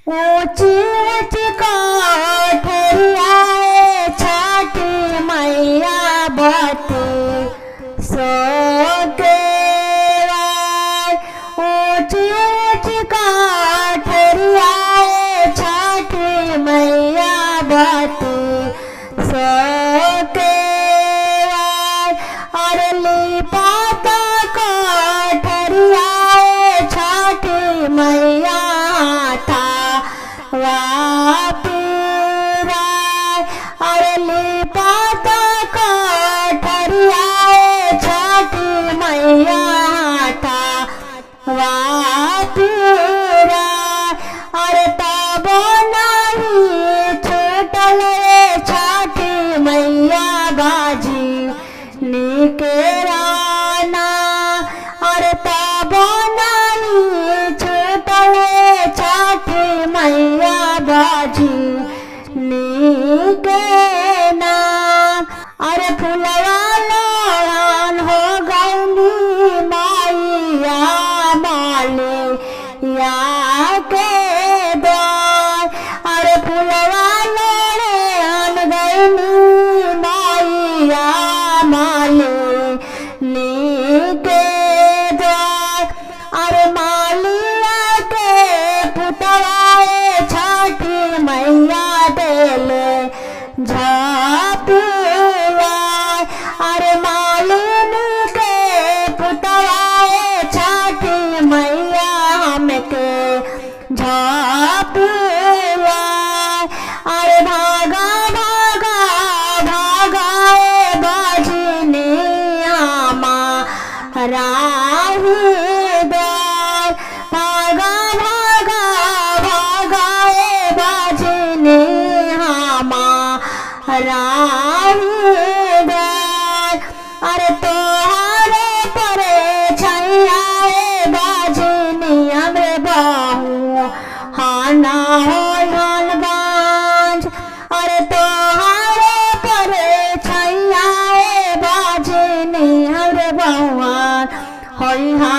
ऊंची ऊंची कोठरिया छठी मैया बती सो के ऊंची ऊंची कोठरिया छठी मैया बती सो के अरली पाता कोठरिया छठी मैया था वापीरा अरली पाता कोठरिया छठी मैया था वापीरा अरे तब नहीं छूटल छठी मैया बाजी निकेराना अरे तब नहीं छूटल छठी मैया बाजी निकेना अरे फुलवा लोहन हो गईली मैया माले या के द्वार अरे फुलवा लोहन गईली मैया माले नीके द्वार अरे मालिया के पुतवाए छठी मैया देले झापिया अरे मालिनी के पुतवाए छठी मैया हमके झापिया अरे भागा भागा भागाए बाजनी आमा राही द्वार भागा भागा भागाए बाजनी आमा राही द्वार अरे तोहरे परे छैया बाजनी हमरे बाहू हाना हो हलवांज अरे तोहरे परे छैया बाजनी हमरे बहुआन होई हा